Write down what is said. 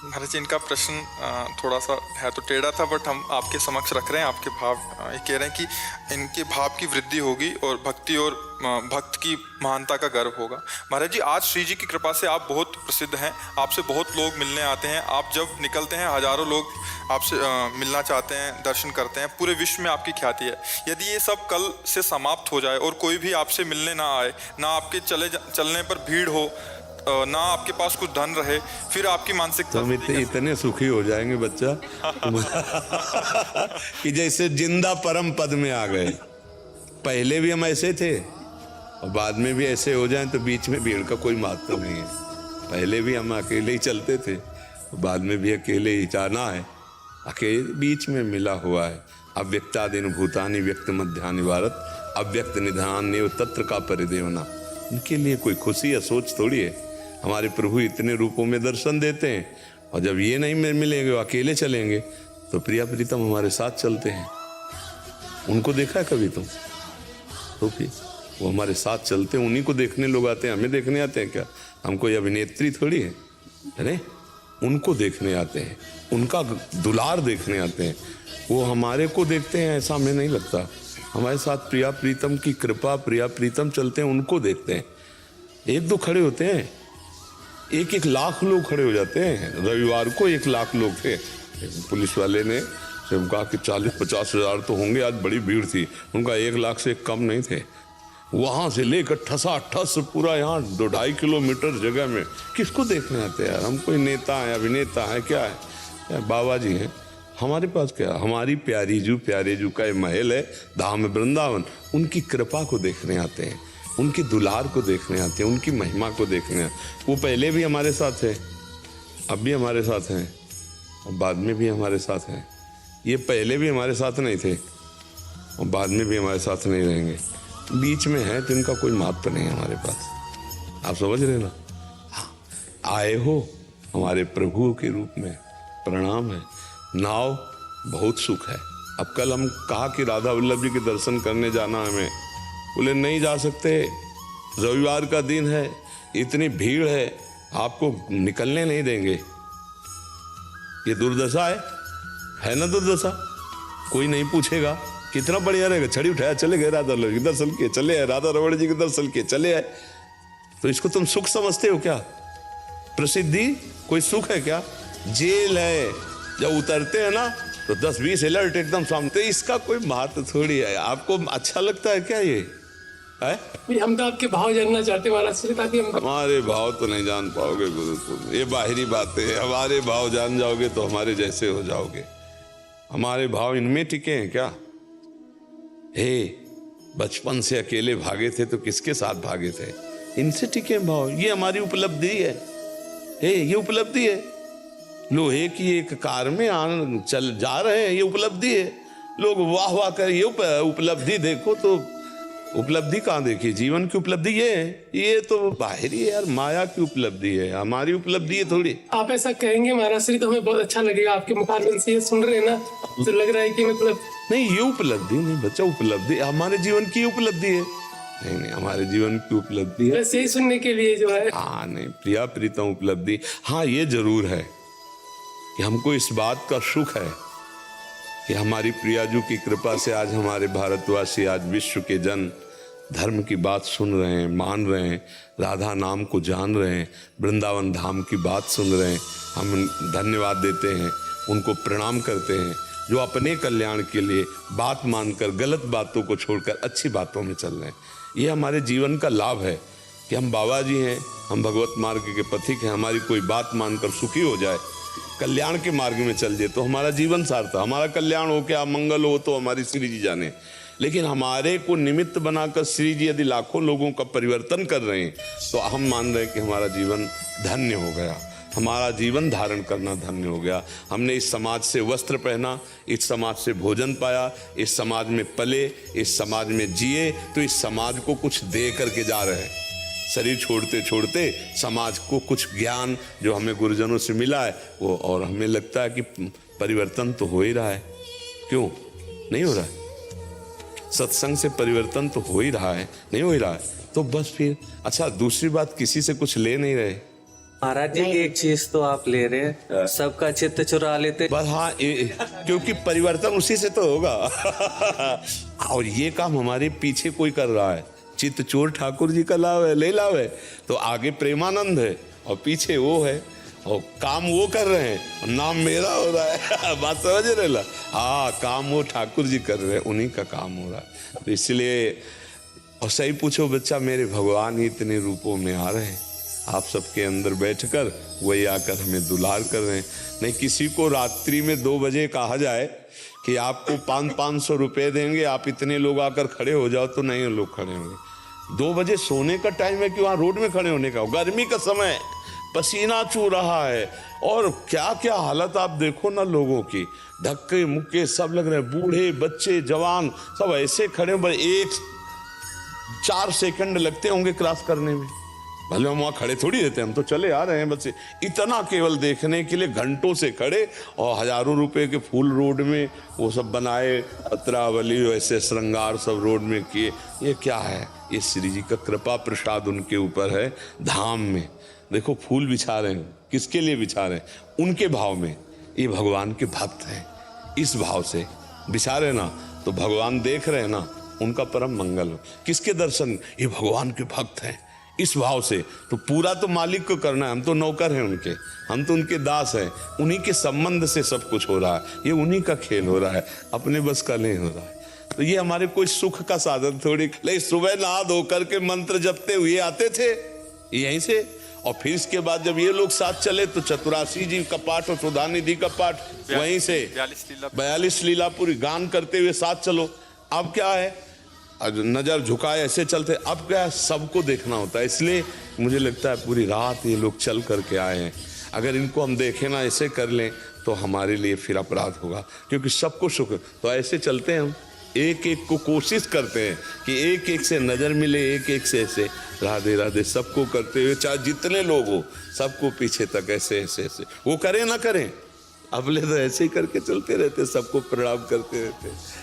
महाराज जी, इनका प्रश्न थोड़ा सा है तो टेढ़ा था, बट हम आपके समक्ष रख रहे हैं। आपके भाव ये कह रहे हैं कि इनके भाव की वृद्धि होगी और भक्ति और भक्त की महानता का गर्व होगा। महाराज जी, आज श्री जी की कृपा से आप बहुत प्रसिद्ध हैं, आपसे बहुत लोग मिलने आते हैं। आप जब निकलते हैं हजारों लोग आपसे मिलना चाहते हैं, दर्शन करते हैं, पूरे विश्व में आपकी ख्याति है। यदि ये सब कल से समाप्त हो जाए और कोई भी आपसे मिलने ना आए, ना आपके चलने पर भीड़ हो, ना आपके पास कुछ धन रहे, फिर आपकी मानसिकता हम इतने सुखी हो जाएंगे बच्चा कि जैसे जिंदा परम पद में आ गए। पहले भी हम ऐसे थे और बाद में भी ऐसे हो जाएं तो बीच में भीड़ का कोई महत्व नहीं है। पहले भी हम अकेले ही चलते थे, बाद में भी अकेले ही जाना है। अकेले बीच में मिला हुआ है। अव्यक्तादीन भूतानि व्यक्त मध्यानि भारत अव्यक्त निधान नेव तत्र का परिदेवना। उनके लिए कोई खुशी या सोच थोड़ी है। हमारे प्रभु इतने रूपों में दर्शन देते हैं, और जब ये नहीं मिलेंगे, अकेले चलेंगे, तो प्रिया प्रीतम हमारे साथ चलते हैं। उनको देखा है कभी तुम? तो फिर वो हमारे साथ चलते हैं, उन्हीं को देखने लोग आते हैं। हमें देखने आते हैं क्या? हम कोई अभिनेत्री थोड़ी है, अरे उनको देखने आते हैं, उनका दुलार देखने आते हैं। वो हमारे को देखते हैं ऐसा हमें नहीं लगता। हमारे साथ प्रिया प्रीतम की कृपा, प्रिया प्रीतम चलते हैं, उनको देखते हैं। एक दो खड़े होते हैं, एक एक लाख लोग खड़े हो जाते हैं। रविवार को 1 लाख लोग थे। पुलिस वाले ने जब कहा कि 40-50 हज़ार तो होंगे, आज बड़ी भीड़ थी। उनका 1 लाख से कम नहीं थे। वहाँ से लेकर ठस पूरा यहाँ 2-2.5 किलोमीटर जगह में किसको देखने आते हैं यार? हम कोई नेता है, अभिनेता है, क्या है? बाबा जी हैं हमारे पास। क्या हमारी प्यारे जू का ये महल है, धाम वृंदावन, उनकी कृपा को देखने आते हैं, उनकी दुलार को देखने आते हैं, उनकी महिमा को देखने आते हैं। वो पहले भी हमारे साथ है, अब भी हमारे साथ हैं, और बाद में भी हमारे साथ हैं। ये पहले भी हमारे साथ नहीं थे और बाद में भी हमारे साथ नहीं रहेंगे। बीच में है तो इनका कोई महत्व नहीं है हमारे पास। आप समझ रहे ना? आए हो हमारे प्रभु के रूप में, प्रणाम है। नाव बहुत सुख है। अब कल हम कहा कि राधा वल्लभ जी के दर्शन करने जाना हमें, बोले नहीं जा सकते, रविवार का दिन है, इतनी भीड़ है, आपको निकलने नहीं देंगे। ये दुर्दशा है ना? दुर्दशा कोई नहीं पूछेगा, कितना बढ़िया रहेगा। छड़ी उठाया चले गए, राधा वल्लभ जी के दर्शन किए चले आए, राधा रमण जी के दर्शन किए चले आए। तो इसको तुम सुख समझते हो क्या? प्रसिद्धि कोई सुख है क्या? जेल है। जब उतरते हैं ना तो 10-20 अलर्ट एकदम सामने। तो इसका कोई महत्व थोड़ी है। आपको अच्छा लगता है क्या ये है? हम तो आपके भाव जानना चाहते हैं महाराज श्री, ताकि हम हमारे भाव तो नहीं जान पाओगे गुरु तुम, ये बाहरी बातें हैं। हमारे भाव जान जाओगे तो हमारे जैसे हो जाओगे। हमारे भाव इनमें टिके हैं क्या? हे, बचपन से अकेले भागे थे तो किसके साथ भागे थे? इनसे टिके भाव। ये हमारी उपलब्धि है। ये उपलब्धि है। लोहे की एक कार में चल जा रहे हैं, ये उपलब्धि है। लोग वाह वाह कर, ये उपलब्धि देखो। तो उपलब्धि कहाँ देखी? जीवन की उपलब्धि ये तो बाहरी है यार, माया की उपलब्धि है। हमारी उपलब्धि है थोड़ी। आप ऐसा कहेंगे महाराज श्री तो हमें बहुत अच्छा लगेगा। आपके मुखारबिन से ये सुन रहे हैं ना, तो लग रहा है कि मतलब नहीं, ये उपलब्धि नहीं बच्चा, उपलब्धि हमारे जीवन की उपलब्धि है। नहीं, हमारे जीवन की उपलब्धि है। वैसे ही सुनने के लिए जो है। हाँ नहीं, प्रिया प्रीतम उपलब्धि। हाँ ये जरूर है कि हमको इस बात का सुख है कि हमारी प्रियाजू की कृपा से आज हमारे भारतवासी, आज विश्व के जन धर्म की बात सुन रहे हैं, मान रहे हैं, राधा नाम को जान रहे हैं, वृंदावन धाम की बात सुन रहे हैं। हम धन्यवाद देते हैं, उनको प्रणाम करते हैं, जो अपने कल्याण के लिए बात मानकर गलत बातों को छोड़कर अच्छी बातों में चल रहे हैं। ये हमारे जीवन का लाभ है कि हम बाबा जी हैं, हम भगवत मार्ग के पथिक हैं। हमारी कोई बात मानकर सुखी हो जाए, कल्याण के मार्ग में चल जाए, तो हमारा जीवन सार्थक। हमारा कल्याण हो, क्या मंगल हो, तो हमारी श्री जी जाने। लेकिन हमारे को निमित्त बनाकर श्री जी यदि लाखों लोगों का परिवर्तन कर रहे हैं, तो हम मान रहे हैं कि हमारा जीवन धन्य हो गया, हमारा जीवन धारण करना धन्य हो गया। हमने इस समाज से वस्त्र पहना, इस समाज से भोजन पाया, इस समाज में पले, इस समाज में जिए, तो इस समाज को कुछ दे करके जा रहे हैं। शरीर छोड़ते छोड़ते समाज को कुछ ज्ञान जो हमें गुरुजनों से मिला है वो, और हमें लगता है कि परिवर्तन तो हो ही रहा है। क्यों नहीं हो रहा है? सत्संग से परिवर्तन तो हो ही रहा है, नहीं हो ही रहा है तो बस फिर। अच्छा, दूसरी बात, किसी से कुछ ले नहीं रहे, महाराज जी एक चीज तो आप ले रहे हैं, सबका चित्त चुरा लेते। बस हाँ, क्योंकि परिवर्तन उसी से तो होगा। और ये काम हमारे पीछे कोई कर रहा है, चित्त चोर ठाकुर जी का लाभ है, ले लाभ है। तो आगे प्रेमानंद है और पीछे वो है, और काम वो कर रहे हैं और नाम मेरा हो रहा है। बात समझ रहे ला? हाँ, काम वो ठाकुर जी कर रहे हैं, उन्हीं का काम हो रहा है। तो इसलिए, और सही पूछो बच्चा, मेरे भगवान ही इतने रूपों में आ रहे हैं, आप सबके अंदर बैठकर वही आकर हमें दुलार कर रहे हैं। नहीं किसी को रात्रि में 2 बजे कहा जाए कि आपको 500 रुपये देंगे, आप इतने लोग आकर खड़े हो जाओ, तो नहीं लोग खड़े होंगे। 2 बजे सोने का टाइम है कि वहाँ रोड में खड़े होने का, गर्मी का समय, पसीना चू रहा है, और क्या क्या हालत आप देखो ना लोगों की, धक्के मुक्के सब लग रहे हैं, बूढ़े बच्चे जवान सब ऐसे खड़े हैं, बस 4 सेकंड लगते होंगे क्रॉस करने में। भले हम वहाँ खड़े थोड़ी रहते हैं, हम तो चले आ रहे हैं, बस इतना केवल देखने के लिए घंटों से खड़े, और हजारों रुपए के फूल रोड में वो सब बनाए, पत्रावली वैसे श्रृंगार सब रोड में किए। ये क्या है? ये श्री जी का कृपा प्रसाद उनके ऊपर है। धाम में देखो फूल बिछा रहे हैं, किसके लिए बिछा रहे हैं? उनके भाव में। ये भगवान के भक्त हैं, इस भाव से बिछा रहे ना, तो भगवान देख रहे हैं ना, उनका परम मंगल हो। किसके दर्शन? ये भगवान के भक्त हैं, इस भाव से। तो पूरा तो मालिक को करना है, हम तो नौकर हैं उनके, हम तो उनके दास हैं, उन्हीं के संबंध से सब कुछ हो रहा है, ये उन्हीं का खेल हो रहा है, अपने बस का नहीं हो रहा है। तो ये हमारे कोई सुख का साधन थोड़ी। लेकिन सुबह नहा धो करके मंत्र जपते हुए आते थे यहीं से, और फिर इसके बाद जब ये लोग साथ चले तो चतुरासी जी का पाठ और सुधानिधि का पाठ वहीं से 42 लीला पूरी गान करते हुए साथ चलो। अब क्या है, नजर झुकाए ऐसे चलते। अब क्या है, सबको देखना होता है, इसलिए मुझे लगता है पूरी रात ये लोग चल करके आए हैं। अगर इनको हम देखें ना, ऐसे कर लें, तो हमारे लिए फिर अपराध होगा, क्योंकि सबको सुख। तो ऐसे चलते हैं हम, एक एक को कोशिश करते हैं कि एक एक से नजर मिले, एक एक से ऐसे राधे राधे सबको करते हुए, चाहे जितने लोग हो सबको पीछे तक ऐसे ऐसे ऐसे। वो करें ना करें, अबले तो ऐसे ही करके चलते रहते, सबको प्रणाम करते रहते।